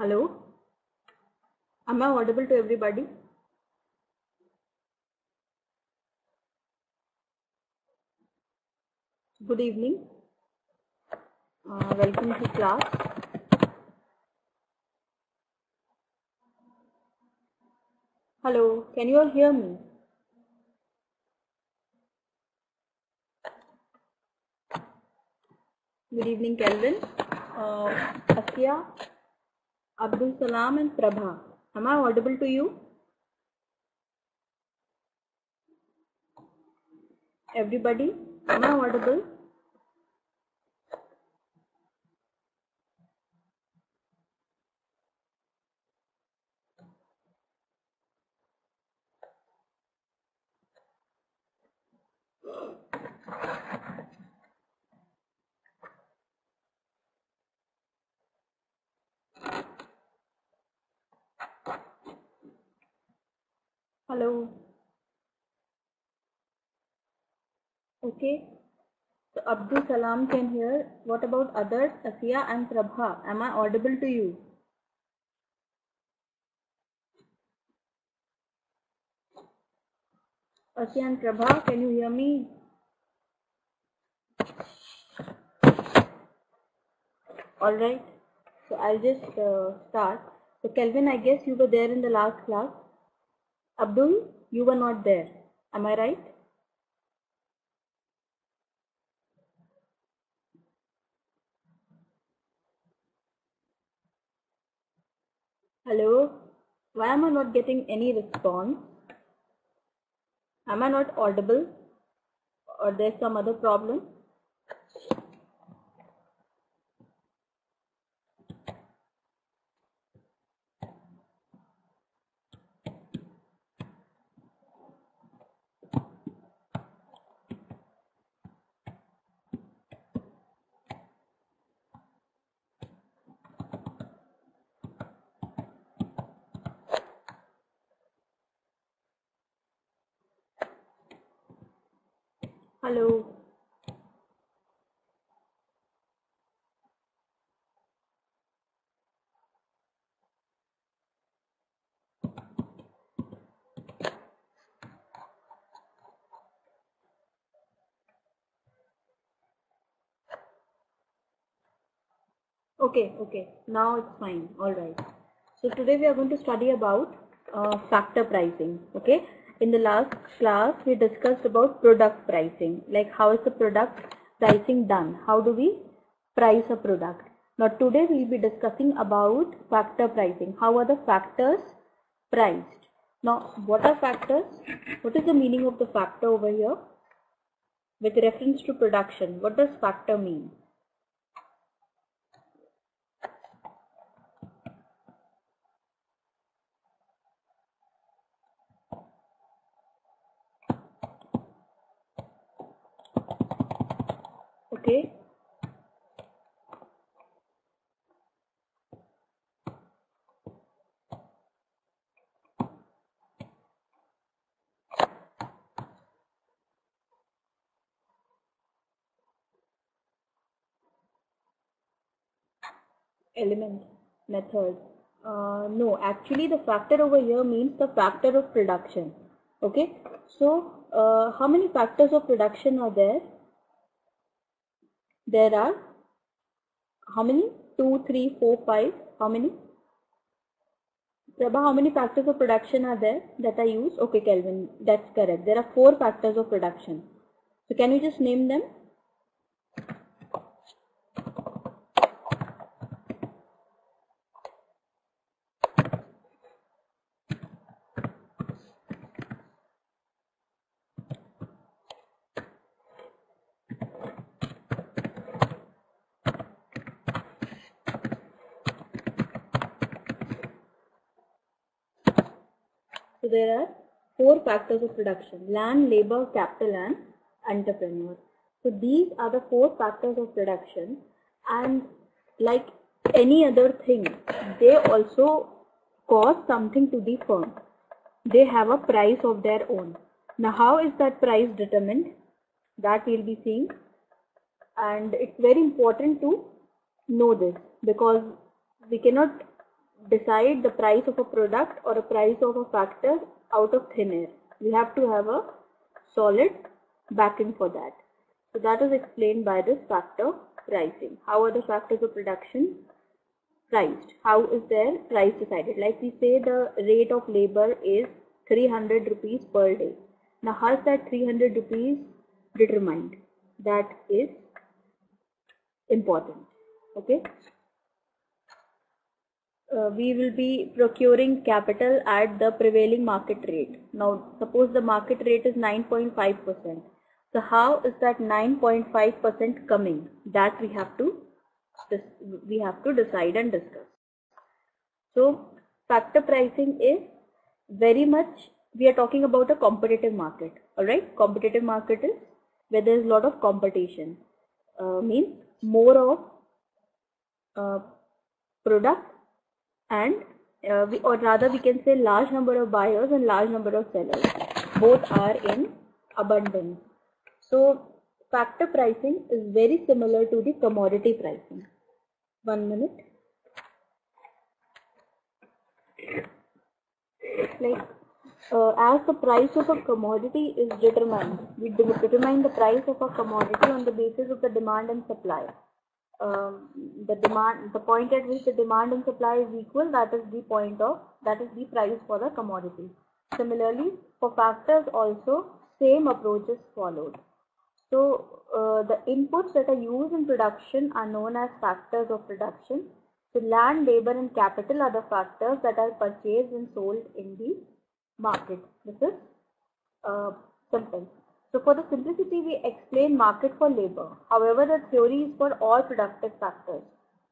Hello, am I audible to everybody? Good evening. Welcome to class. Hello, can you all hear me? Good evening, Kelvin, Asya, Abdul Salam and Prabha. Am I audible to you? Everybody, am I audible? Hello. Okay. So Abdul Salam can hear. What about others? Asya and Prabha. Am I audible to you? Asya and Prabha, can you hear me? Alright. So I'll just start. So Kelvin, I guess you were there in the last class. Abdul, you were not there. Am I right? Hello? Why am I not getting any response? Am I not audible? Or there's some other problem? Hello? Okay. Now it's fine. Alright. So today we are going to study about factor pricing. Okay. In the last class we discussed about product pricing. Like how is the product pricing done? How do we price a product? Now today we will be discussing about factor pricing. How are the factors priced? Now what are factors? What is the meaning of the factor over here? With reference to production, what does factor mean? Okay. Element method. No, actually the factor over here means the factor of production. Okay. So how many factors of production are there? There are how many? 2, 3, 4, 5. How many? Prabha, how many factors of production are there that are used? Okay, Kelvin, that's correct. There are 4 factors of production. So can you just name them? So there are 4 factors of production: land, labor, capital and entrepreneur. So these are the 4 factors of production, and like any other thing, they also cost something to the firm. They have a price of their own. Now how is that price determined? That we'll be seeing, and it's very important to know this because we cannot decide the price of a product or a price of a factor out of thin air. We have to have a solid backing for that. So that is explained by this factor pricing. How are the factors of production priced? How is their price decided? Like we say the rate of labor is 300 rupees per day. Now how is that 300 rupees determined? That is important. Okay. We will be procuring capital at the prevailing market rate. Now suppose the market rate is 9.5%. So how is that 9.5% coming? That we have to decide and discuss. So factor pricing is very much, we are talking about a competitive market. Alright, competitive market is where there is a lot of competition. Means more of product and or rather we can say large number of buyers and large number of sellers. Both are in abundance. So factor pricing is very similar to the commodity pricing. 1 minute. Like as the price of a commodity is determined, we determine the price of a commodity on the basis of the demand and supply. The point at which the demand and supply is equal, that is the price for the commodity. Similarly, for factors also same approach is followed. So the inputs that are used in production are known as factors of production. So land, labor and capital are the factors that are purchased and sold in the market. This is simple. So for the simplicity we explain market for labor. However, the theory is for all productive factors.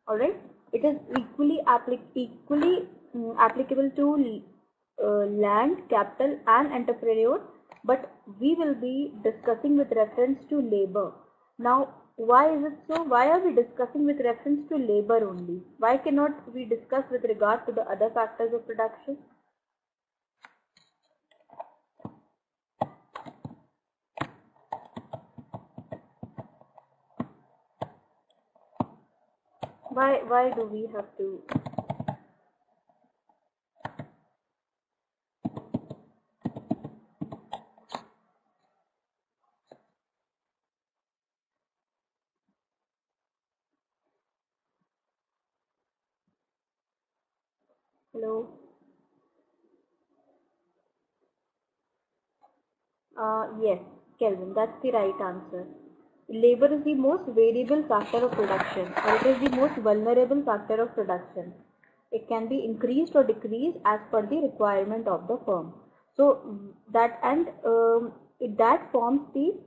Alright, it is equally applicable to land, capital and entrepreneur, but we will be discussing with reference to labor. Now why is it so? Why are we discussing with reference to labor only? Why cannot we discuss with regard to the other factors of production? Why do we have to? Hello? Yes, Kelvin, that's the right answer. Labor is the most variable factor of production, or it is the most vulnerable factor of production. It can be increased or decreased as per the requirement of the firm. So that forms the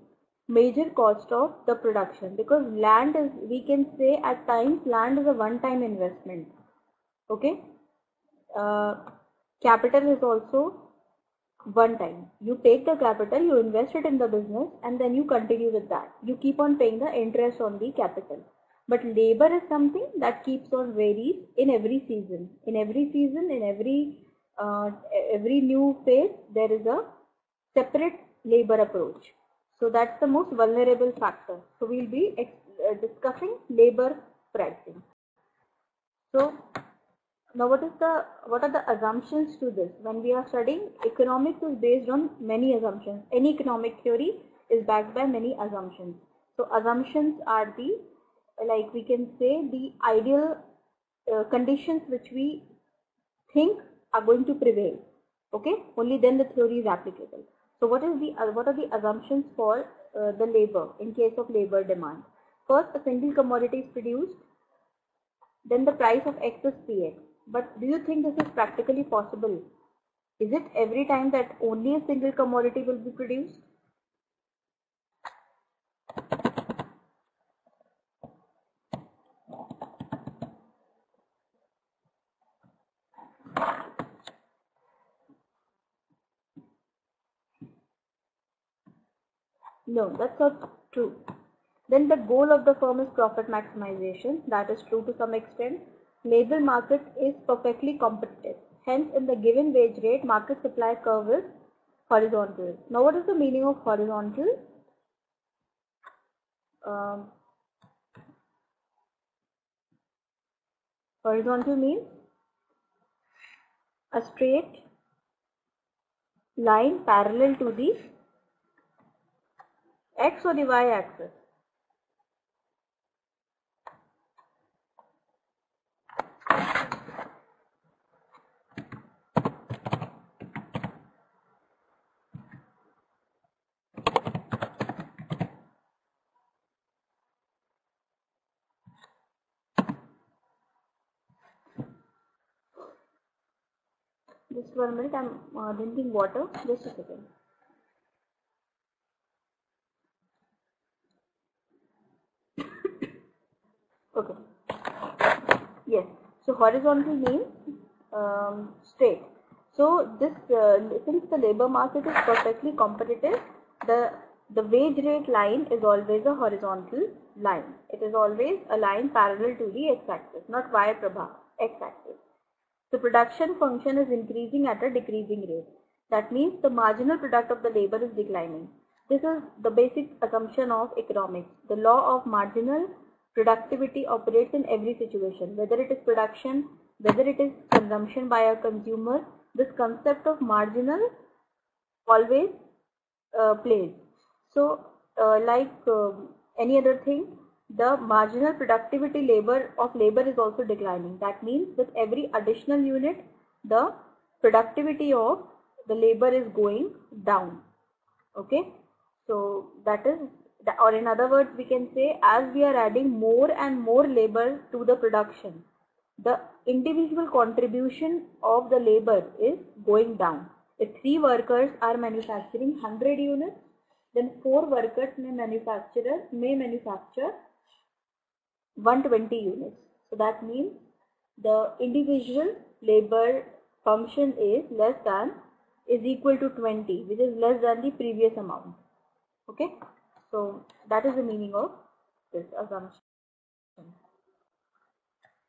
major cost of the production, because land is, we can say at times land is a one-time investment. Okay. Capital is also one time. You take the capital, you invest it in the business and then you continue with that. You keep on paying the interest on the capital. But labor is something that keeps on varies in every season. In every season, in every new phase, there is a separate labor approach. So that's the most vulnerable factor. So we'll be discussing labor pricing. So now what are the assumptions to this? When we are studying, economics is based on many assumptions. Any economic theory is backed by many assumptions. So assumptions are the, like we can say, the ideal conditions which we think are going to prevail. Okay, only then the theory is applicable. So what are the assumptions for the labor in case of labor demand? First, a single commodity is produced, then the price of X is Px. But do you think this is practically possible? Is it every time that only a single commodity will be produced? No, that's not true. Then the goal of the firm is profit maximization. That is true to some extent. Labor market is perfectly competitive. Hence, in the given wage rate, market supply curve is horizontal. Now, what is the meaning of horizontal? Horizontal means a straight line parallel to the x or the y axis. Just 1 minute, I'm drinking water. Just a second. Okay. Yes. So horizontal means straight. So this since the labor market is perfectly competitive, the wage rate line is always a horizontal line. It is always a line parallel to the x-axis, not y prabha, x-axis. The production function is increasing at a decreasing rate. That means the marginal product of the labor is declining. This is the basic assumption of economics. The law of marginal productivity operates in every situation, whether it is production, whether it is consumption by a consumer. This concept of marginal always plays. So, like any other thing, the marginal productivity of labor is also declining. That means with every additional unit, the productivity of the labor is going down. Okay, so that is, or in other words, we can say as we are adding more and more labor to the production, the individual contribution of the labor is going down. If 3 workers are manufacturing 100 units, then 4 workers may manufacture 120 units. So that means the individual labor function is equal to 20, which is less than the previous amount. Okay, so that is the meaning of this assumption.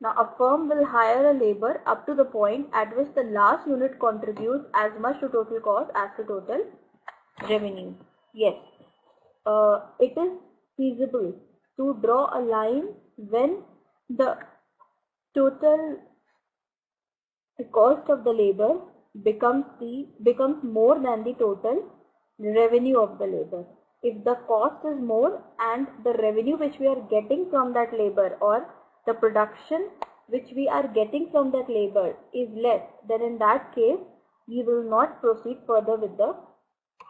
Now a firm will hire a labor up to the point at which the last unit contributes as much to total cost as to total revenue. Yes, it is feasible to draw a line when the total cost of the labor becomes more than the total revenue of the labor. If the cost is more and the revenue which we are getting from that labor, or the production which we are getting from that labor is less, then in that case we will not proceed further with the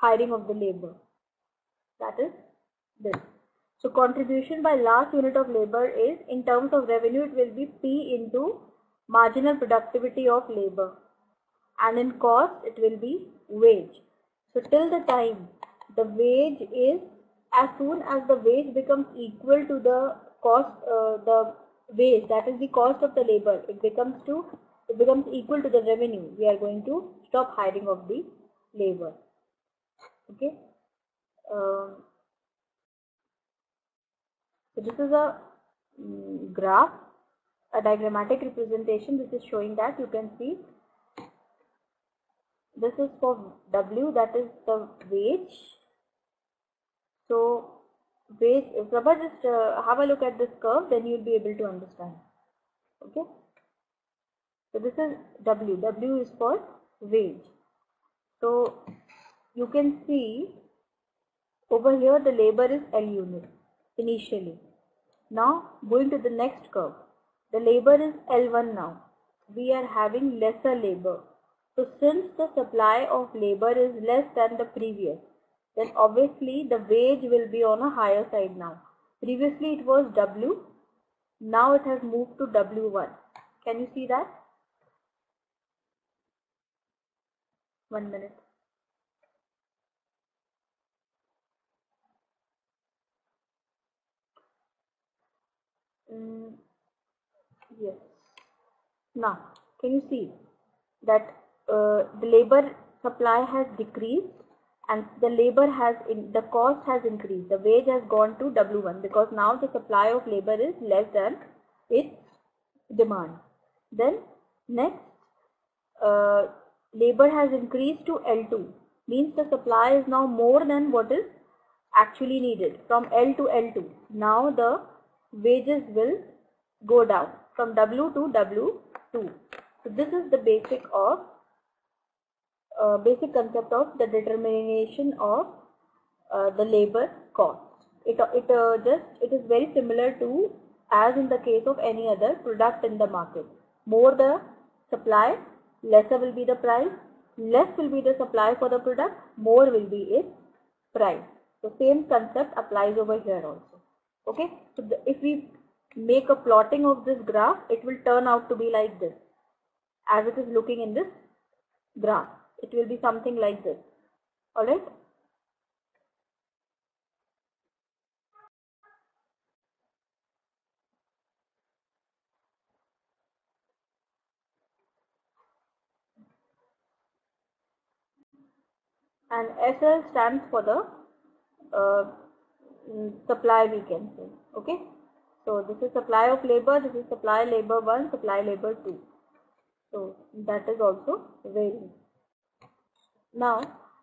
hiring of the labor. That is this. So contribution by last unit of labor is, in terms of revenue, it will be P into marginal productivity of labor, and in cost it will be wage. So till the time the wage is, as soon as the wage becomes equal to the cost, the wage, that is the cost of the labor, it becomes equal to the revenue, we are going to stop hiring of the labor. Okay. So this is a graph, a diagrammatic representation. This is showing that, you can see, this is for W, that is the wage. So wage, Prabha, just have a look at this curve, then you will be able to understand. Okay. So this is W. W is for wage. So you can see over here the labor is L unit initially. Now going to the next curve, the labor is L1 now. We are having lesser labor. So since the supply of labor is less than the previous, then obviously the wage will be on a higher side now. Previously it was W, now it has moved to W1. Can you see that? 1 minute. Yes. Now, can you see that the labor supply has decreased and the the cost has increased. The wage has gone to W1 because now the supply of labor is less than its demand. Then next, labor has increased to L2, means the supply is now more than what is actually needed. From L to L2, now the wages will go down from W to W2. So this is the basic of basic concept of the determination of the labor cost. It is very similar to as in the case of any other product in the market. More the supply, lesser will be the price. Less will be the supply for the product, more will be its price. So same concept applies over here also. Okay, so if we make a plotting of this graph, it will turn out to be like this. As it is looking in this graph, it will be something like this. Alright. And SL stands for the supply, we can say. Okay. So this is supply of labor, this is supply labor 1, supply labor 2. So that is also varying. Now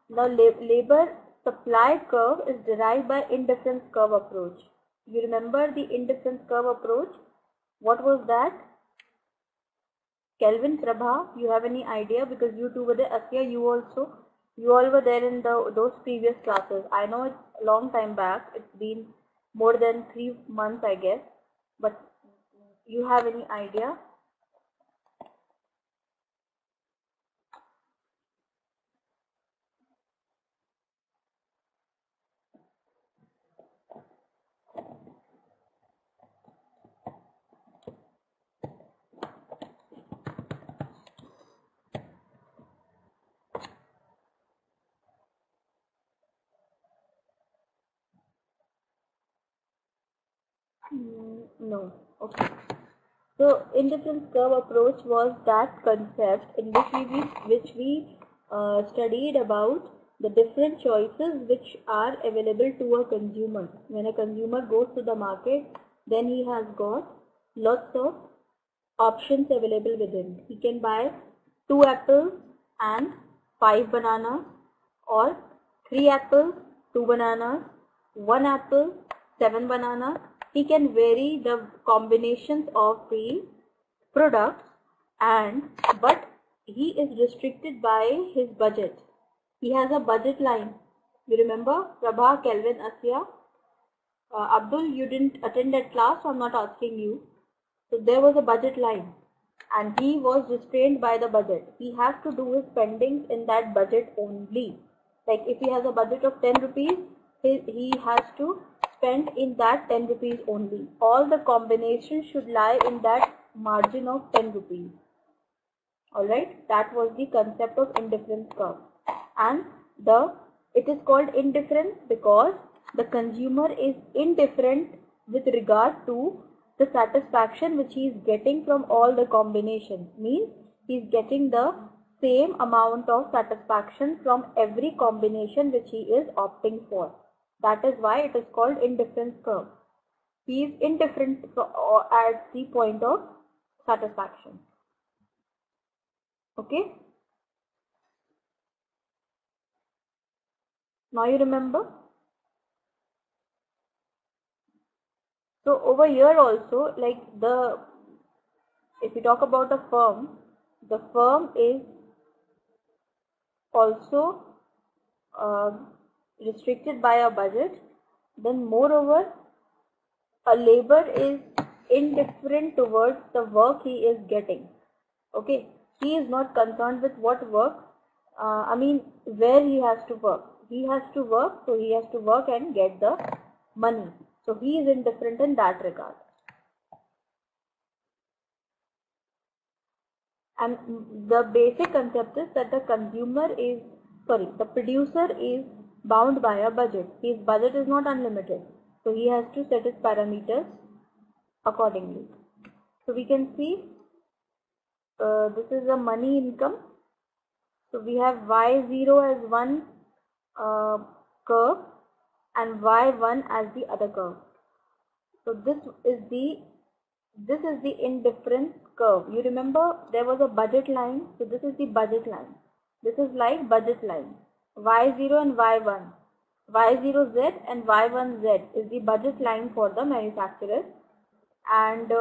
labor supply curve is derived by indifference curve approach. You remember the indifference curve approach? What was that? Kelvin, Prabha, you have any idea? Because you two were there. Asya, you all were there in those previous classes. I know it's a long time back. It's been more than 3 months, I guess. But you have any idea? No. Okay. So indifference curve approach was that concept in which we studied about the different choices which are available to a consumer. When a consumer goes to the market, then he has got lots of options available with him. He can buy 2 apples and 5 bananas, or 3 apples, 2 bananas, 1 apple, 7 bananas. He can vary the combinations of the products, but he is restricted by his budget. He has a budget line. You remember? Prabha, Kelvin, Asya, Abdul, you didn't attend that class, so I'm not asking you. So there was a budget line and he was restrained by the budget. He has to do his spendings in that budget only. Like if he has a budget of 10 rupees, he has to spend in that 10 rupees only. All the combinations should lie in that margin of 10 rupees. Alright, that was the concept of indifference curve. And it is called indifference because the consumer is indifferent with regard to the satisfaction which he is getting from all the combinations. Means he is getting the same amount of satisfaction from every combination which he is opting for. That is why it is called indifference curve. He is indifferent at the point of satisfaction. Okay. Now you remember. So over here also, like if you talk about a firm, the firm is also restricted by a budget. Then moreover, a labor is indifferent towards the work he is getting. Okay, he is not concerned with what work, where he has to work. He has to work, so he has to work and get the money. So he is indifferent in that regard. And the basic concept is that the producer is bound by a budget. His budget is not unlimited. So he has to set his parameters accordingly. So we can see this is a money income. So we have Y0 as one curve and Y1 as the other curve. So this is the indifference curve. You remember there was a budget line. So this is the budget line. This is like budget line. Y0 and Y1. Y0Z and Y1Z is the budget line for the manufacturer. And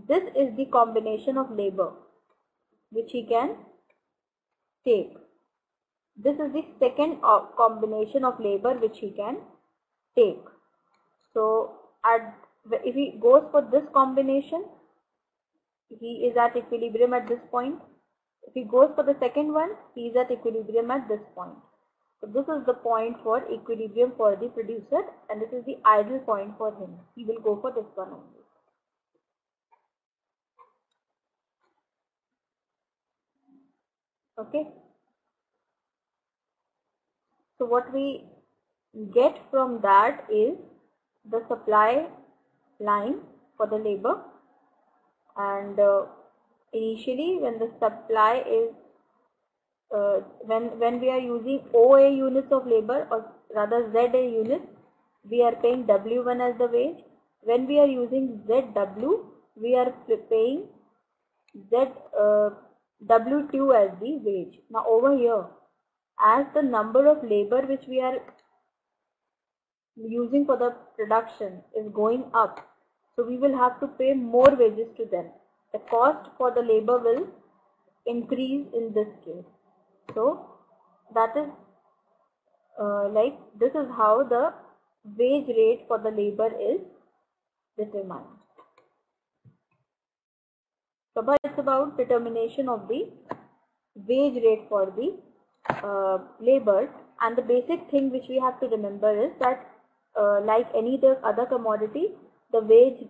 this is the combination of labor which he can take. This is the second combination of labor which he can take. So if he goes for this combination, he is at equilibrium at this point. If he goes for the second one, he is at equilibrium at this point. So this is the point for equilibrium for the producer, and this is the ideal point for him. He will go for this one only. Okay. So what we get from that is the supply line for the labor, and initially when the supply is when we are using OA units of labor, or rather ZA units, we are paying W1 as the wage. When we are using ZW, we are paying W2 as the wage. Now over here, as the number of labor which we are using for the production is going up, so we will have to pay more wages to them. The cost for the labor will increase in this case. So that is this is how the wage rate for the labor is determined. So it's about determination of the wage rate for the labor, and the basic thing which we have to remember is that like any other commodity, the wage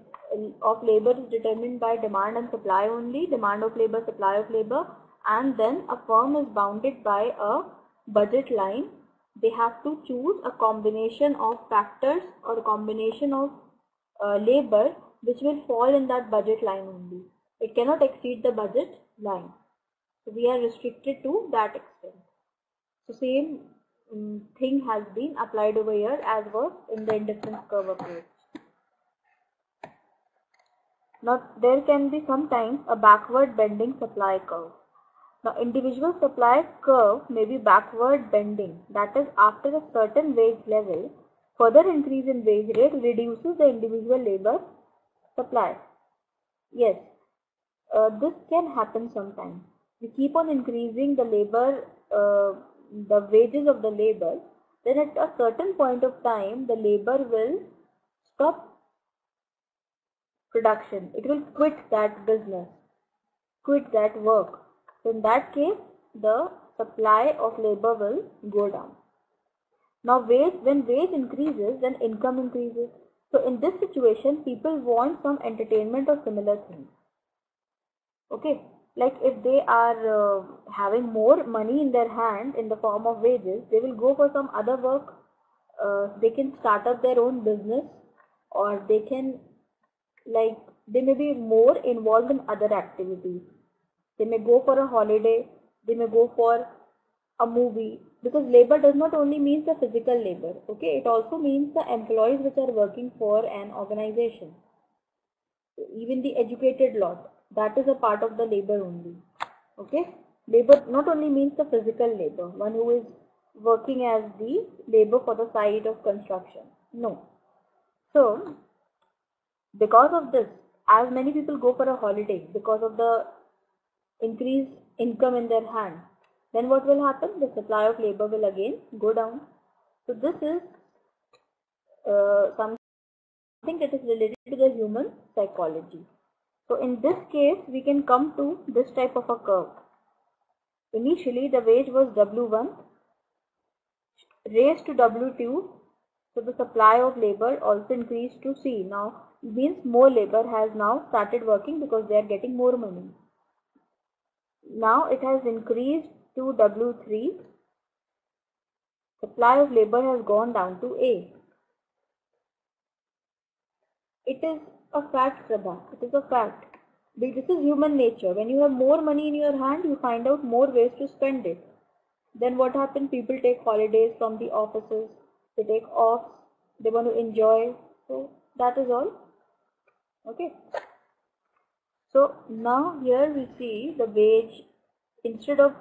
of labor is determined by demand and supply only, demand of labor, supply of labor, and then a firm is bounded by a budget line. They have to choose a combination of factors or a combination of labor which will fall in that budget line only. It cannot exceed the budget line. So we are restricted to that extent. So same thing has been applied over here as was in the indifference curve approach. Now there can be sometimes a backward bending supply curve. Now individual supply curve may be backward bending, that is, after a certain wage level, further increase in wage rate reduces the individual labor supply. Yes, this can happen sometimes. We keep on increasing the labor, the wages of the labor, then at a certain point of time the labor will stop production. It will quit that business, quit that work. So in that case, the supply of labor will go down. Now when wage increases, then income increases. So in this situation, people want some entertainment or similar things. Okay, like if they are having more money in their hand in the form of wages, they will go for some other work. They can start up their own business, or they can they may be more involved in other activities. They may go for a holiday, they may go for a movie, because labor does not only mean the physical labor, okay, it also means the employees which are working for an organization. Even the educated lot, that is a part of the labor only. Okay, labor not only means the physical labor, one who is working as the labor for the side of construction. No. So because of this, as many people go for a holiday because of the increased income in their hand, then what will happen? The supply of labor will again go down. So this is something that is related to the human psychology. So in this case, we can come to this type of a curve. Initially, the wage was W1 raised to W2. So the supply of labor also increased to C. Now it means more labor has now started working because they are getting more money. Now it has increased to W3. Supply of labor has gone down to A. It is a fact, Prabha. It is a fact. This is human nature. When you have more money in your hand, you find out more ways to spend it. Then what happens? People take holidays from the offices. They take off. They want to enjoy. So that is all. Okay. So now here we see the wage, instead of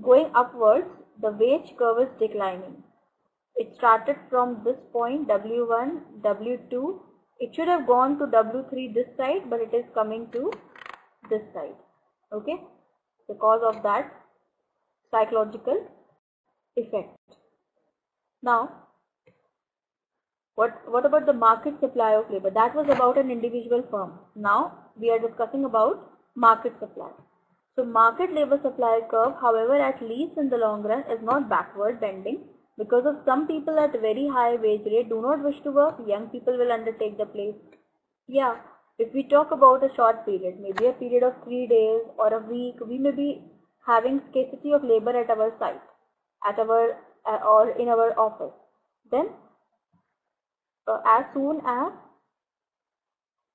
going upwards, the wage curve is declining. It started from this point W1, W2. It should have gone to W3 this side, but it is coming to this side. Okay, because of that psychological effect. Now, what about the market supply of labor? That was about an individual firm. Now we are discussing about market supply. So market labor supply curve, however, at least in the long run, is not backward bending, because of some people at very high wage rate do not wish to work. Young people will undertake the place. Yeah, if we talk about a short period, maybe a period of 3 days or a week, we may be having scarcity of labor at our site, at our or in our office. Then as soon as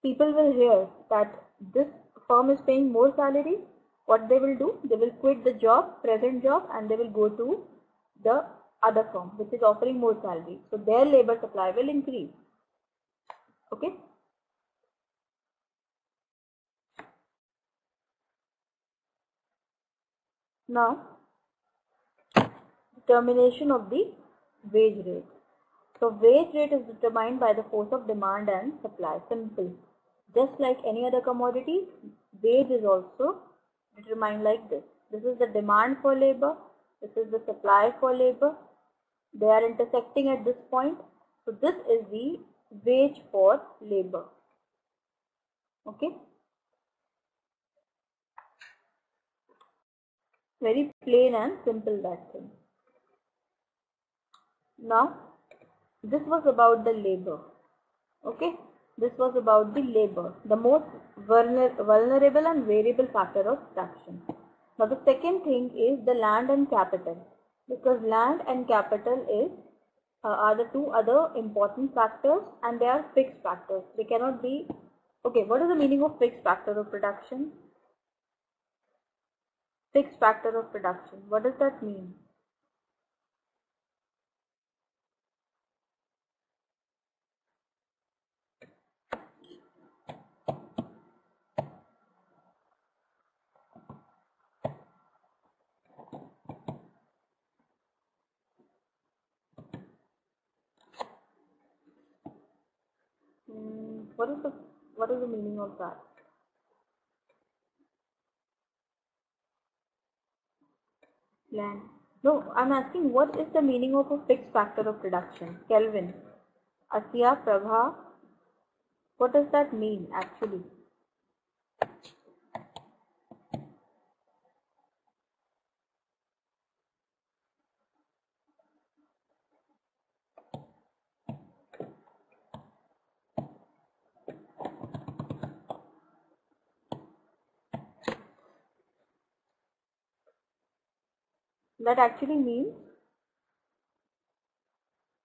people will hear that this firm is paying more salary, what they will do? They will quit the job, present job, and they will go to the other firm which is offering more salary. So their labor supply will increase. Okay. Now, determination of the wage rate. So wage rate is determined by the force of demand and supply. Simple. Just like any other commodity, wage is also determined like this. This is the demand for labor. This is the supply for labor. They are intersecting at this point. So this is the wage for labor. Okay. Very plain and simple, that thing. Now, this was about the labor. Okay. This was about the labor, the most vulnerable and variable factor of production. Now the second thing is the land and capital, because land and capital are the two other important factors, and they are fixed factors. They cannot be. Okay, what is the meaning of fixed factor of production? Fixed factor of production. What does that mean? What is the meaning of that? Land. No, I'm asking what is the meaning of a fixed factor of production? Kelvin, Asya, Prabha, what does that mean actually? That actually means,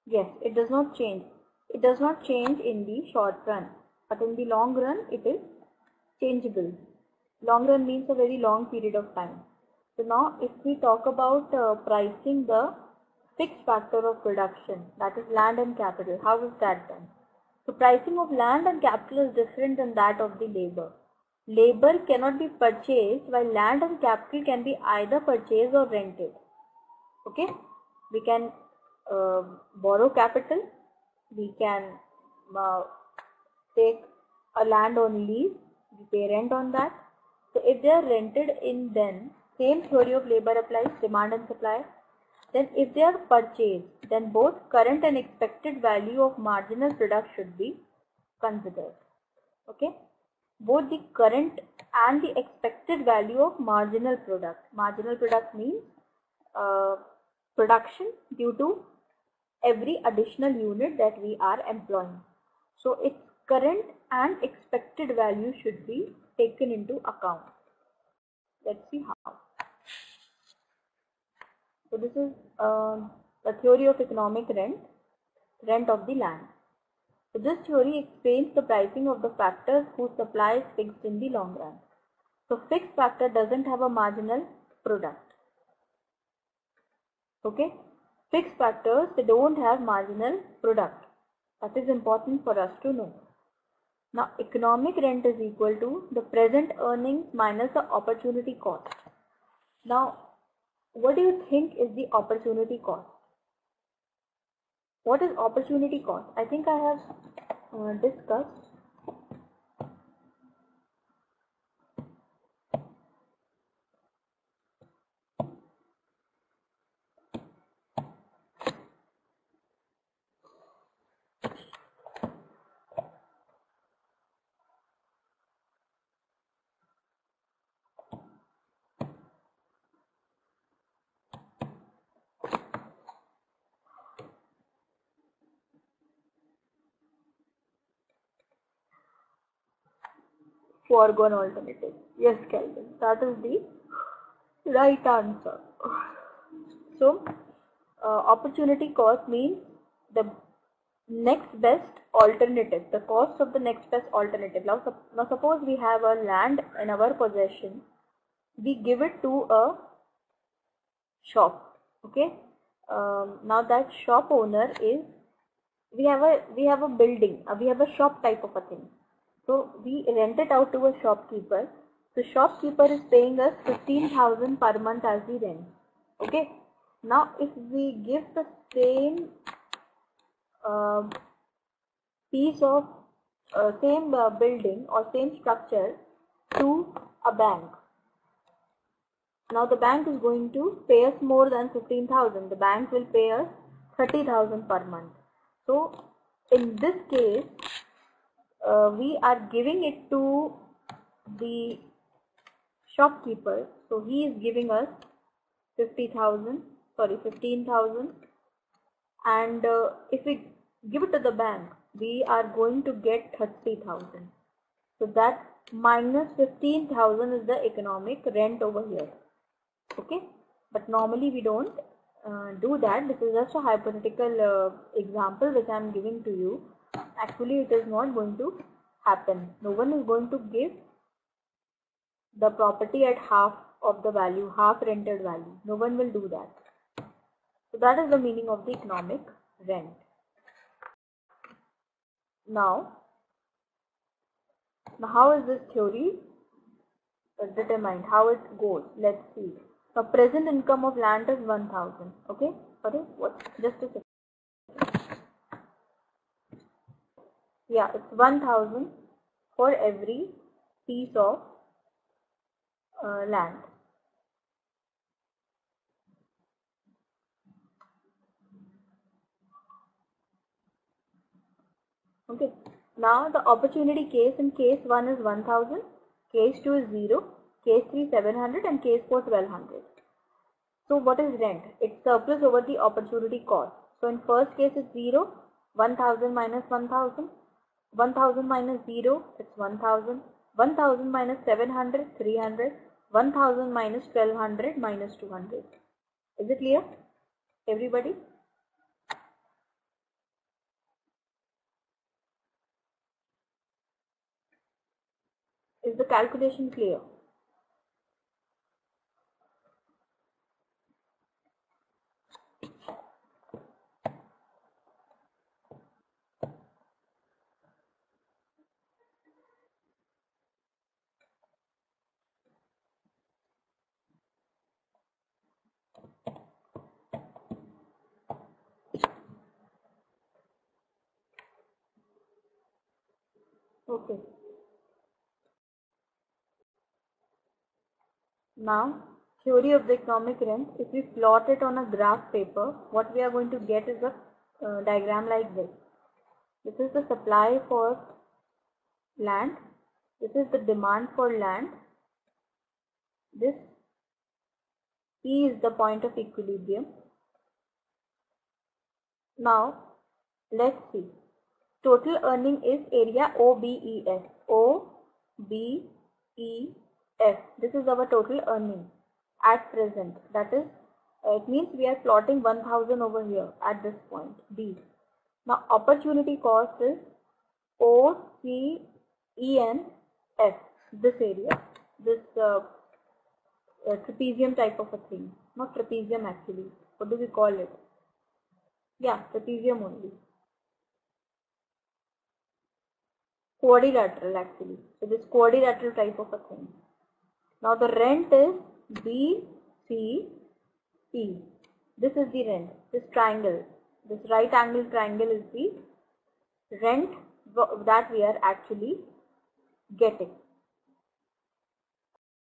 yes, it does not change. It does not change in the short run, but in the long run it is changeable. Long run means a very long period of time. So now if we talk about pricing the fixed factor of production, that is land and capital, how is that done? So pricing of land and capital is different than that of the labor. Labor cannot be purchased, while land and capital can be either purchased or rented. Okay, we can borrow capital, we can take a land on lease, we pay rent on that. So if they are rented in, then same theory of labor applies, demand and supply. Then if they are purchased, then both current and expected value of marginal product should be considered. Okay, both the current and the expected value of marginal product. Marginal product means production due to every additional unit that we are employing. So its current and expected value should be taken into account. Let's see how. So this is the theory of economic rent of the land. So this theory explains the pricing of the factors whose supply is fixed in the long run. So fixed factor doesn't have a marginal product. Okay, fixed factors, they don't have marginal product. That is important for us to know. Now economic rent is equal to the present earnings minus the opportunity cost. Now what do you think is the opportunity cost? What is opportunity cost? I think I have discussed. foregone alternative. Yes, Kelvin, that is the right answer. So, opportunity cost means the next best alternative, the cost of the next best alternative. Now suppose we have a land in our possession, we give it to a shop. Okay. Now that shop owner is, we have a building, we have a shop type of a thing. So we rent it out to a shopkeeper. The shopkeeper is paying us 15,000 per month as the rent. Okay. Now if we give the same piece of same building or same structure to a bank, now the bank is going to pay us more than 15,000. The bank will pay us 30,000 per month. So in this case, we are giving it to the shopkeeper. So he is giving us 15,000, and if we give it to the bank, we are going to get 30,000. So that minus 15,000 is the economic rent over here. Okay, but normally we don't do that. This is just a hypothetical example which I am giving to you. Actually, it is not going to happen. No one is going to give the property at half of the value, half rented value. No one will do that. So that is the meaning of the economic rent. Now how is this theory determined? How it goes? Let's see. The present income of land is 1,000. Okay. Sorry. What? Just a second. Yeah, it's 1,000 for every piece of land. Okay. Now the opportunity case in case 1 is 1,000, case 2 is 0, case 3 700 and case 4 1200. So what is rent? It's surplus over the opportunity cost. So in first case it's 0, 1,000 minus 1,000, 1,000 minus 0, it's 1,000, 1,000 minus 700, 300, 1,000 minus 1200 minus 200. Is it clear? Everybody? Is the calculation clear? Okay. Now, theory of the economic rent, if we plot it on a graph paper, what we are going to get is a diagram like this. This is the supply for land. This is the demand for land. This E is the point of equilibrium. Now, let's see. Total earning is area OBEF. OBEF. This is our total earning at present. That is, it means we are plotting 1,000 over here at this point B. Now opportunity cost is OCENF. This area, this trapezium type of a thing. Not trapezium actually. What do we call it? Yeah, trapezium only. Quadrilateral actually. So this quadrilateral type of a thing. Now the rent is BCE. This is the rent. This triangle, this right angle triangle is the rent that we are actually getting,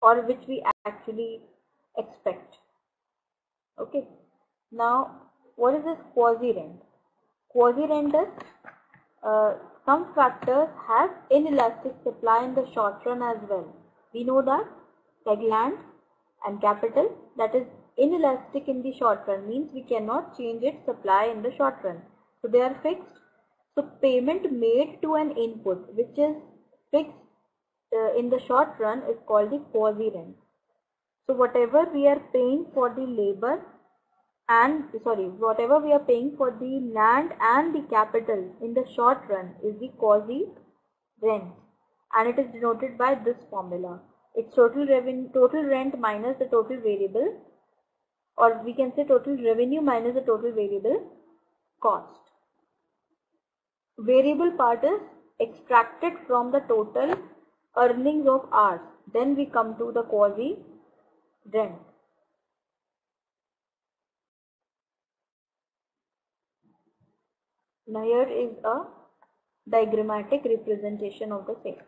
or which we actually expect. Okay. Now what is this quasi rent? Quasi rent is some factors have inelastic supply in the short run as well. We know that, like land and capital, that is inelastic in the short run, means we cannot change its supply in the short run. So they are fixed. So payment made to an input which is fixed in the short run is called the quasi rent. So whatever we are paying for the labor and whatever we are paying for the land and the capital in the short run is the quasi rent, and it is denoted by this formula. It's total rent minus the total variable, or we can say total revenue minus the total variable cost. Variable part is extracted from the total earnings of ours. Then we come to the quasi rent. Now here is a diagrammatic representation of the same.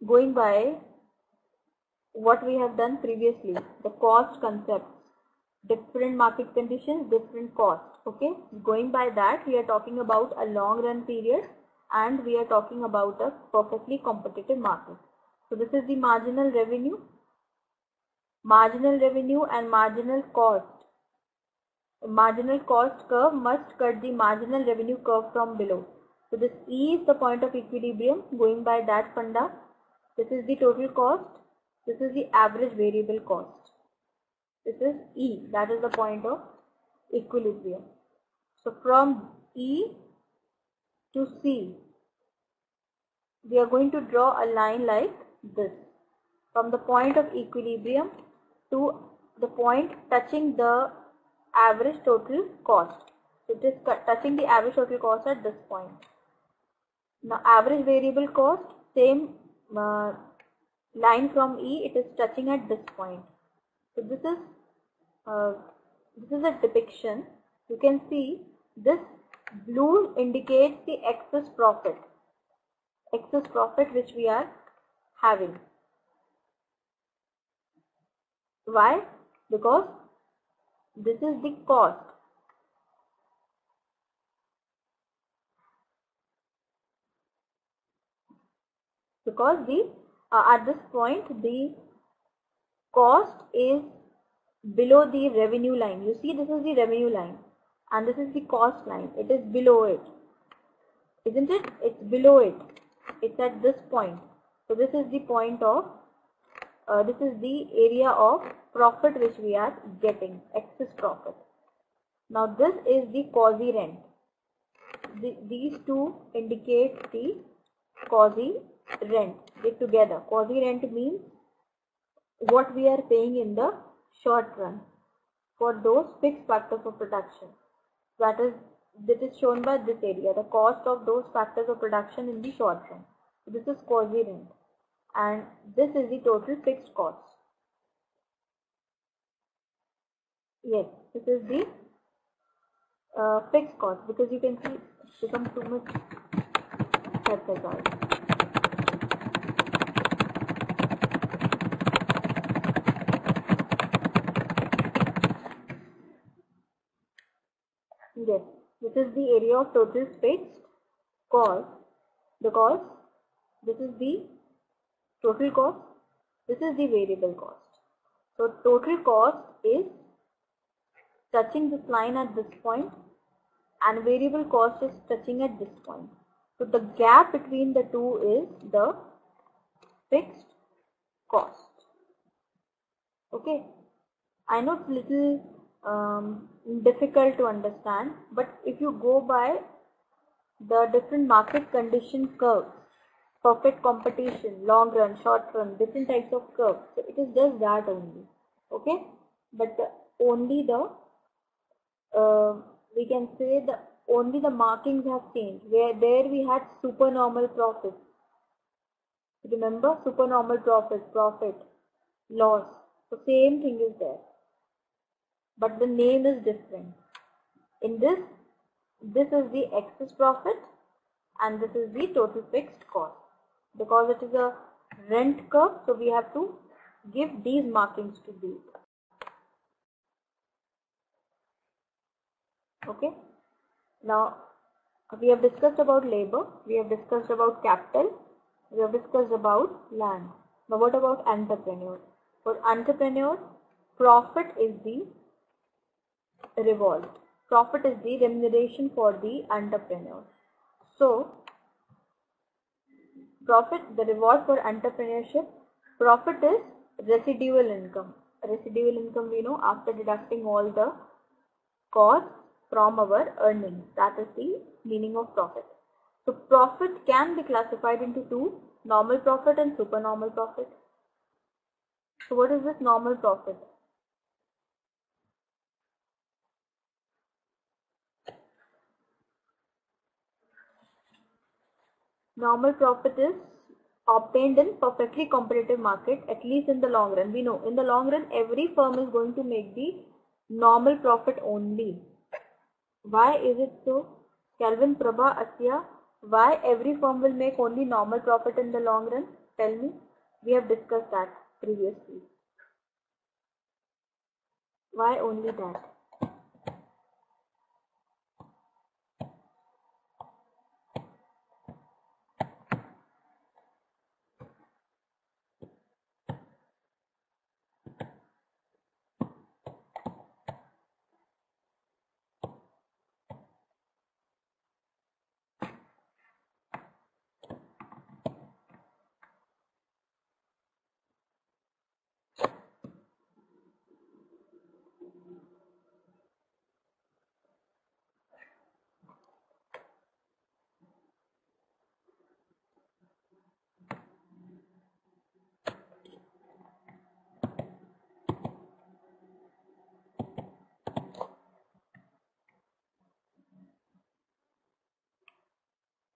Going by what we have done previously, the cost concepts, different market conditions, different costs. Okay, going by that, we are talking about a long run period and we are talking about a perfectly competitive market. So this is the marginal revenue and marginal cost. The marginal cost curve must cut the marginal revenue curve from below. So this E is the point of equilibrium. Going by that funda, this is the total cost, this is the average variable cost. This is E, that is the point of equilibrium. So from E to C, we are going to draw a line like this. From the point of equilibrium to the point touching the average total cost. So it is touching the average total cost at this point. Now average variable cost, same line from E, it is touching at this point. So this is a depiction. You can see this blue indicates the excess profit which we are having. Why? Because this is the cost. Because at this point the cost is below the revenue line. You see, this is the revenue line and this is the cost line. It is below it, isn't it? It's below it. It's at this point. So this is the point of this is the area of profit which we are getting, excess profit. Now this is the quasi rent. These two indicate the quasi rent. They together. Quasi rent means what we are paying in the short run for those fixed factors of production. That is shown by this area, the cost of those factors of production in the short run. So this is quasi rent, and this is the total fixed cost. Yes, this is the fixed cost, because you can see it's become too much exercise. Yes, this is the area of total fixed cost, because this is the total cost, this is the variable cost. So total cost is touching this line at this point and variable cost is touching at this point. So the gap between the two is the fixed cost. Okay, I know it's little difficult to understand, but if you go by the different market condition curves, perfect competition, long run, short run, different types of curves, so it is just that only. Okay, but only the we can say only the markings have changed. Where there we had supernormal profit. Remember, supernormal profit, loss. So same thing is there, but the name is different. In this is the excess profit and this is the total fixed cost. Because it is a rent curve, so we have to give these markings to these. Okay. Now we have discussed about labor, we have discussed about capital, we have discussed about land. Now what about entrepreneur? For entrepreneur, profit is the reward. Profit is the remuneration for the entrepreneur. So Profit, the reward for entrepreneurship. Profit is residual income. Residual income, we know, after deducting all the costs from our earnings. That is the meaning of profit. So profit can be classified into two: normal profit and supernormal profit. So what is this normal profit? Normal profit is obtained in perfectly competitive market, at least in the long run. We know in the long run every firm is going to make the normal profit only. Why is it so? Calvin, Prabha, Asya, why every firm will make only normal profit in the long run? Tell me. We have discussed that previously. Why only that?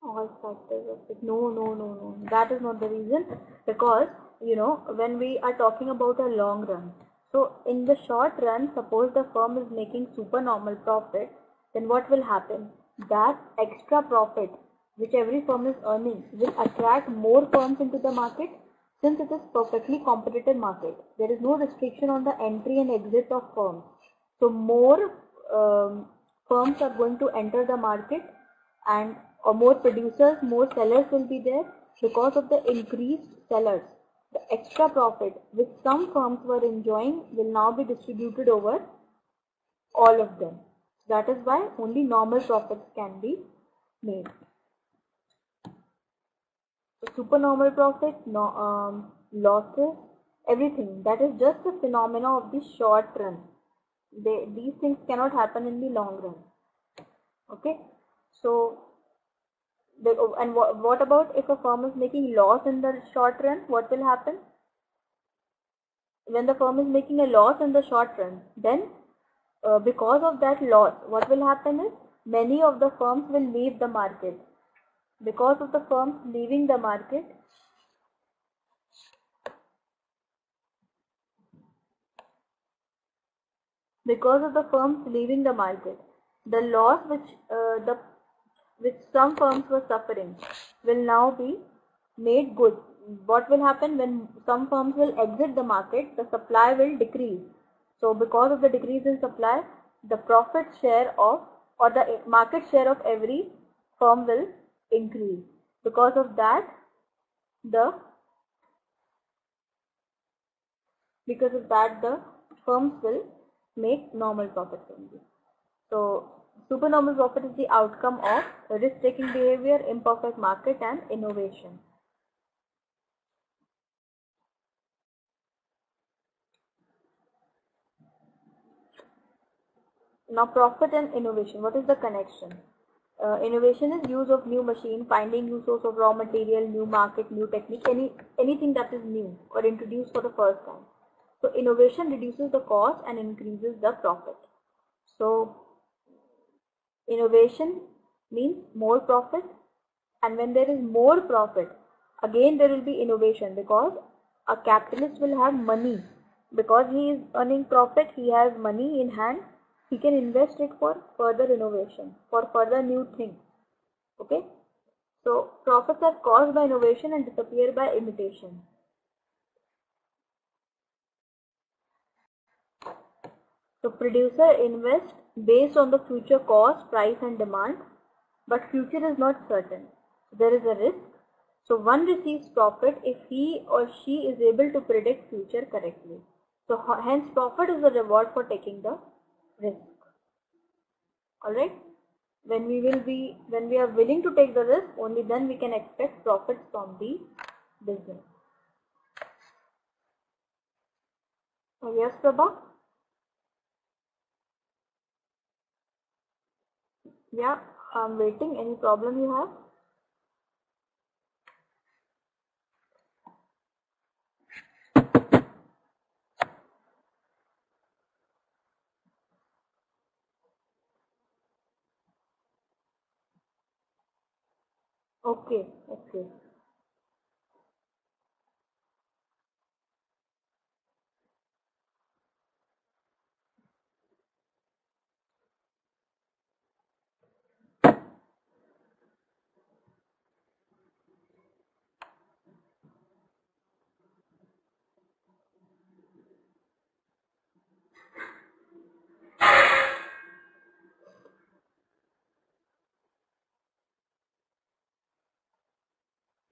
All factors of it. No. That is not the reason, because when we are talking about a long run, so in the short run, suppose the firm is making supernormal profit, then what will happen? That extra profit which every firm is earning will attract more firms into the market, since it is perfectly competitive market. There is no restriction on the entry and exit of firms. So more firms are going to enter the market, and more producers, more sellers will be there. Because of the increased sellers, the extra profit which some firms were enjoying will now be distributed over all of them. That is why only normal profits can be made. So supernormal profit, losses, everything, that is just a phenomena of the short run. These things cannot happen in the long run. Okay, so what about if a firm is making loss in the short run? What will happen? When the firm is making a loss in the short run, then because of that loss, what will happen is many of the firms will leave the market. Because of the firms leaving the market, the loss which some firms were suffering will now be made good. What will happen when some firms will exit the market? The supply will decrease. So because of the decrease in supply, the profit share of, or the market share of every firm will increase. Because of that, the firms will make normal profits only. So supernormal profit is the outcome of risk-taking behavior, imperfect market, and innovation. Now profit and innovation, what is the connection? Innovation is use of new machine, finding new source of raw material, new market, new technique, anything that is new or introduced for the first time. So innovation reduces the cost and increases the profit. So innovation means more profit, and when there is more profit, again there will be innovation, because a capitalist will have money. Because he is earning profit, he has money in hand, he can invest it for further innovation, for further new things. Okay, so profits are caused by innovation and disappear by imitation. So producer invests based on the future cost, price and demand, but future is not certain. There is a risk. So one receives profit if he or she is able to predict future correctly. So hence profit is the reward for taking the risk. Alright. when we are willing to take the risk, only then we can expect profits from the business. Yes, Prabha? Yeah, I'm waiting. Any problem you have? Okay, okay.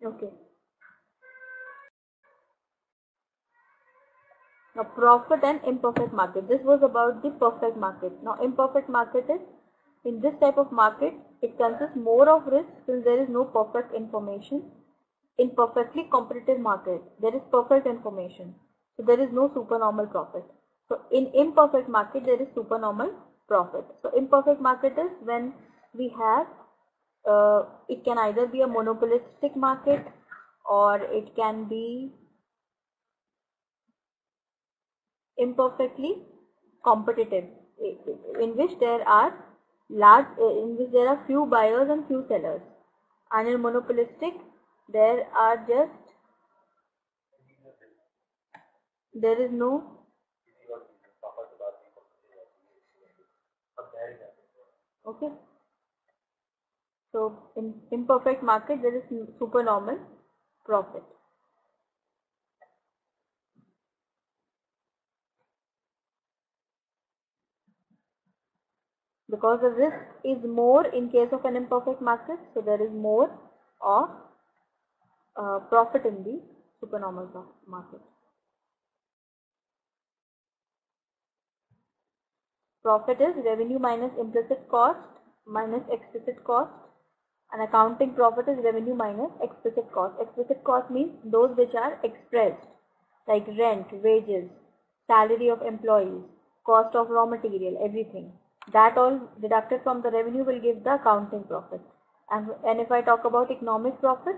Okay. Now, profit and imperfect market. This was about the perfect market. Now, imperfect market is, in this type of market, it consists more of risk since there is no perfect information. In perfectly competitive market, there is perfect information. So, there is no supernormal profit. So, in imperfect market, there is supernormal profit. So, imperfect market is when we have, it can either be a monopolistic market or it can be imperfectly competitive, in which there are few buyers and few sellers, and in monopolistic there is no. Okay, so in imperfect market there is supernormal profit. Because the risk is more in case of an imperfect market, so there is more of profit in the supernormal market. Profit is revenue minus implicit cost minus explicit cost, and accounting profit is revenue minus explicit cost. Explicit cost means those which are expressed, like rent, wages, salary of employees, cost of raw material, everything. That all deducted from the revenue will give the accounting profit. And if I talk about economic profit,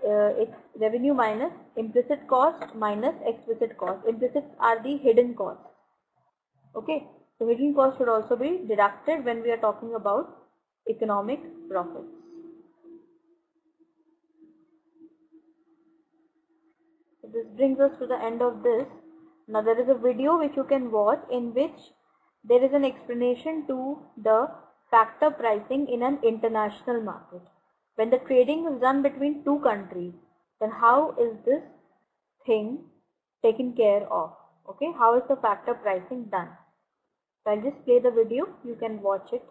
it's revenue minus implicit cost minus explicit cost. Implicit are the hidden costs. Okay, so hidden cost should also be deducted when we are talking about economic profits. So this brings us to the end of this. Now there is a video which you can watch in which there is an explanation to the factor pricing in an international market. When the trading is done between two countries, then how is this thing taken care of? Okay, how is the factor pricing done? So I'll just play the video, you can watch it.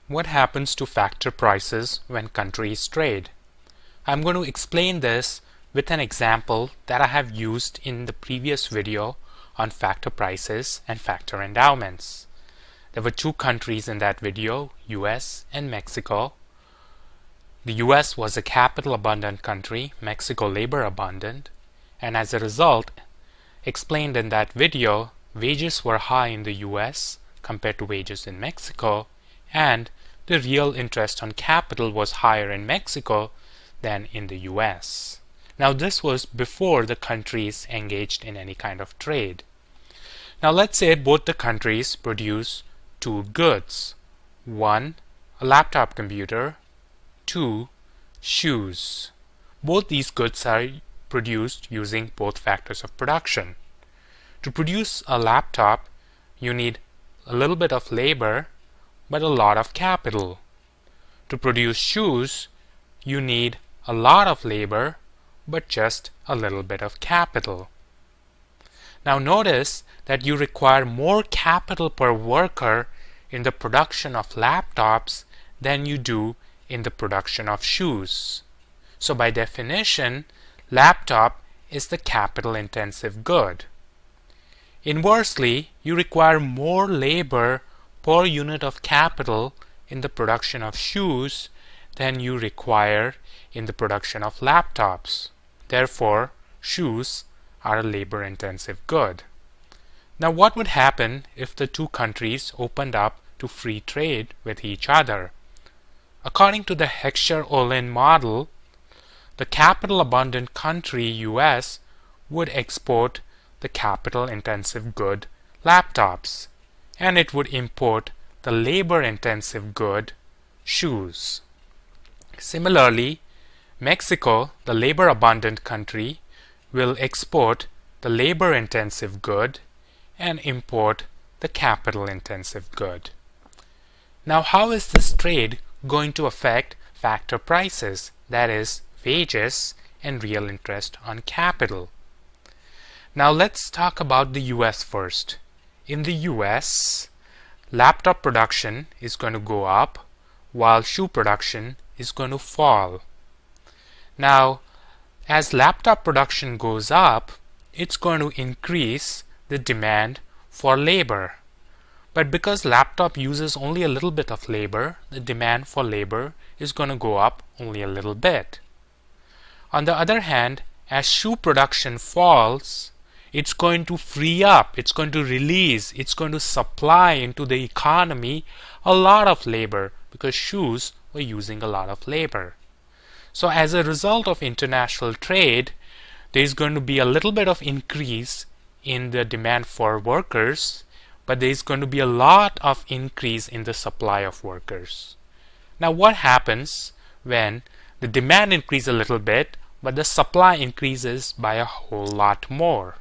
What happens to factor prices when countries trade? I'm going to explain this with an example that I have used in the previous video on factor prices and factor endowments. There were two countries in that video, US and Mexico. The US was a capital abundant country, Mexico labor abundant, and as a result, explained in that video, wages were high in the US compared to wages in Mexico, and the real interest on capital was higher in Mexico than in the US. Now this was before the countries engaged in any kind of trade. Now let's say both the countries produce two goods. One, a laptop computer. Two, shoes. Both these goods are produced using both factors of production. To produce a laptop, you need a little bit of labor but a lot of capital. To produce shoes, you need a lot of labor but just a little bit of capital. Now notice that you require more capital per worker in the production of laptops than you do in the production of shoes. So by definition, laptop is the capital intensive good. Inversely, you require more labor per unit of capital in the production of shoes than you require in the production of laptops. Therefore, shoes are a labor intensive good. Now what would happen if the two countries opened up to free trade with each other? According to the Heckscher-Ohlin model, the capital abundant country US would export the capital intensive good laptops, and it would import the labor intensive good shoes. Similarly, Mexico, the labor abundant country, will export the labor intensive good and import the capital intensive good. Now how is this trade going to affect factor prices, that is, wages and real interest on capital? Now let's talk about the US first. In the US, laptop production is going to go up while shoe production is going to fall. Now, as laptop production goes up, it's going to increase the demand for labor. But because laptop uses only a little bit of labor, the demand for labor is going to go up only a little bit. On the other hand, as shoe production falls, it's going to free up, it's going to release, it's going to supply into the economy a lot of labor because shoes were using a lot of labor. So as a result of international trade, there's going to be a little bit of increase in the demand for workers, but there's going to be a lot of increase in the supply of workers. Now what happens when the demand increases a little bit, but the supply increases by a whole lot more?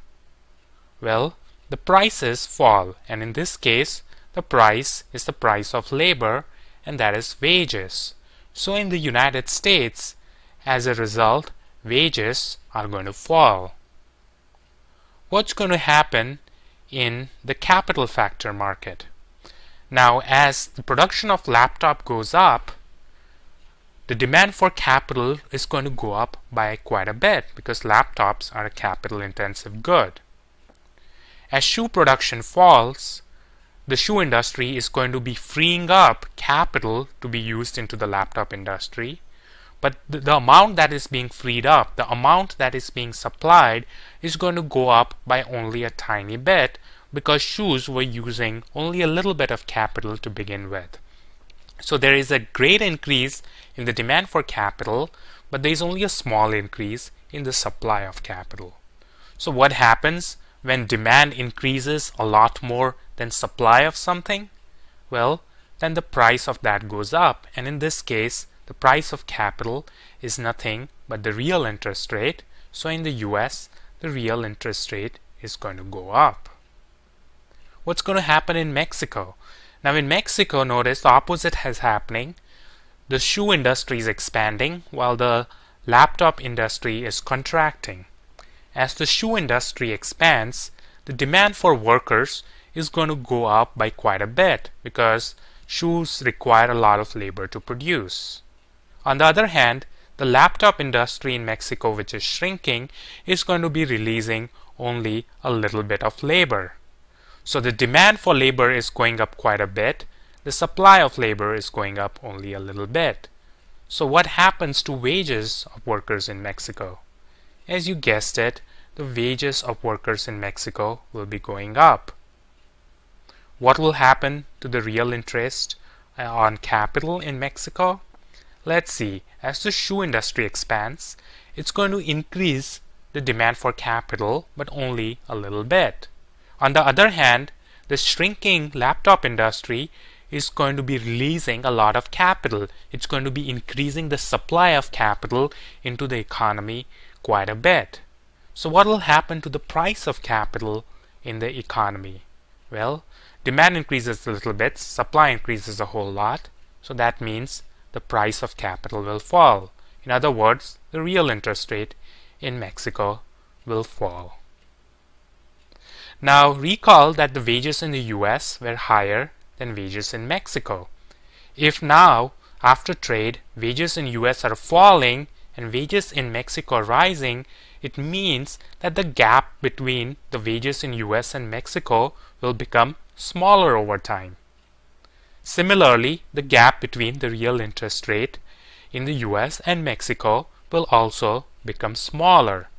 Well, the prices fall, and in this case, the price is the price of labor, and that is wages. So in the United States, as a result, wages are going to fall. What's going to happen in the capital factor market? Now, as the production of laptop goes up, the demand for capital is going to go up by quite a bit because laptops are a capital intensive good. As shoe production falls, the shoe industry is going to be freeing up capital to be used into the laptop industry, but the amount that is being freed up, the amount that is being supplied, is going to go up by only a tiny bit because shoes were using only a little bit of capital to begin with. So there is a great increase in the demand for capital, but there is only a small increase in the supply of capital. So what happens when demand increases a lot more than supply of something? Well, then the price of that goes up, and in this case the price of capital is nothing but the real interest rate. So in the US, the real interest rate is going to go up. What's going to happen in Mexico? Now in Mexico, notice the opposite is happening. The shoe industry is expanding while the laptop industry is contracting. As the shoe industry expands, the demand for workers is going to go up by quite a bit because shoes require a lot of labor to produce. On the other hand, the laptop industry in Mexico, which is shrinking, is going to be releasing only a little bit of labor. So the demand for labor is going up quite a bit. The supply of labor is going up only a little bit. So what happens to wages of workers in Mexico? As you guessed it, the wages of workers in Mexico will be going up. What will happen to the real interest on capital in Mexico? Let's see. As the shoe industry expands, it's going to increase the demand for capital, but only a little bit. On the other hand, the shrinking laptop industry is going to be releasing a lot of capital. It's going to be increasing the supply of capital into the economy quite a bit. So what will happen to the price of capital in the economy? Well, demand increases a little bit, supply increases a whole lot, so that means the price of capital will fall. In other words, the real interest rate in Mexico will fall. Now recall that the wages in the US were higher than wages in Mexico. If now, after trade, wages in US are falling and wages in Mexico are rising, it means that the gap between the wages in US and Mexico will become smaller over time. Similarly, the gap between the real interest rate in the US and Mexico will also become smaller.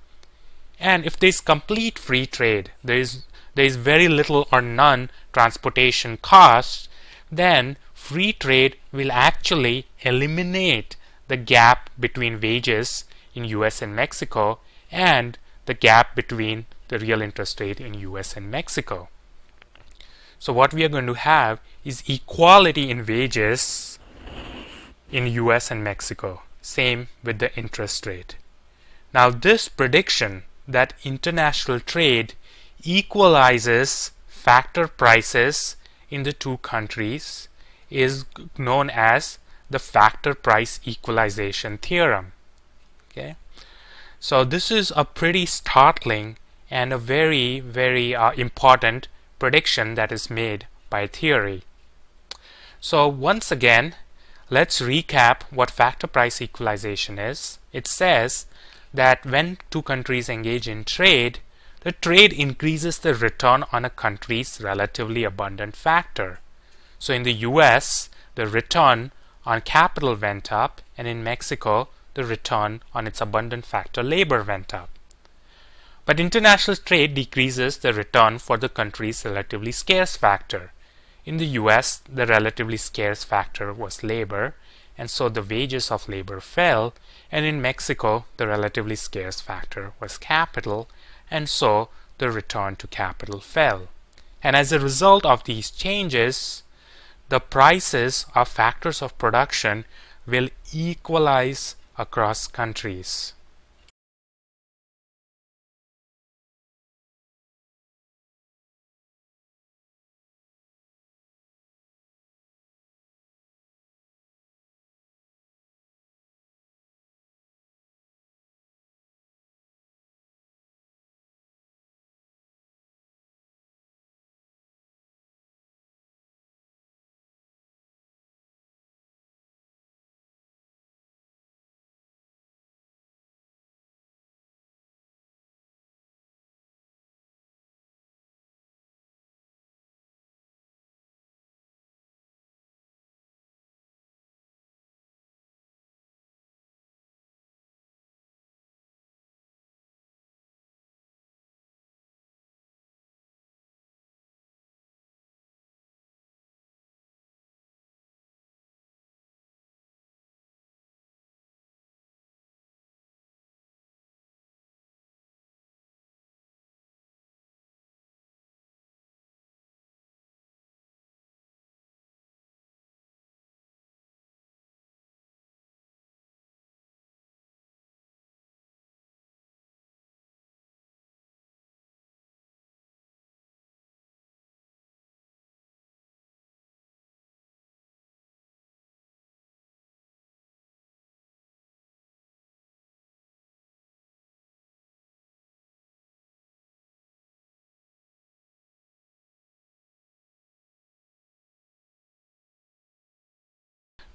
And if there is complete free trade, there is very little or none transportation cost, then free trade will actually eliminate the gap between wages in US and Mexico and the gap between the real interest rate in US and Mexico. So what we are going to have is equality in wages in US and Mexico. Same with the interest rate. Now this prediction that international trade equalizes factor prices in the two countries is known as the factor price equalization theorem. Okay, so this is a pretty startling and a very important prediction that is made by theory. So once again, let's recap what factor price equalization is. It says that when two countries engage in trade, the trade increases the return on a country's relatively abundant factor. So in the US, the return on capital went up, and in Mexico, the return on its abundant factor labor went up. But international trade decreases the return for the country's relatively scarce factor. In the US, the relatively scarce factor was labor, and so the wages of labor fell, and in Mexico, the relatively scarce factor was capital, and so the return to capital fell. And as a result of these changes, the prices of factors of production will equalize across countries.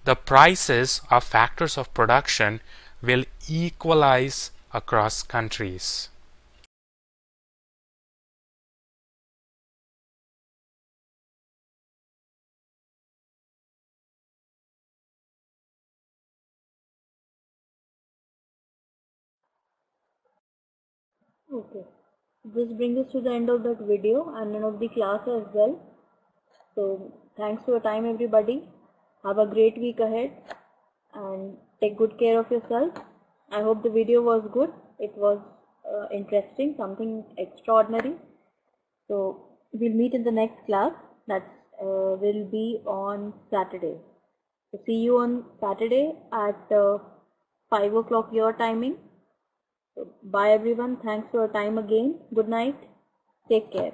The prices of factors of production will equalize across countries. Okay. This brings us to the end of that video and end of the class as well. So thanks for your time, everybody. Have a great week ahead and take good care of yourself. I hope the video was good. It was interesting, something extraordinary. So we'll meet in the next class. That will be on Saturday. So see you on Saturday at 5 o'clock your timing. So bye everyone. Thanks for your time again. Good night. Take care.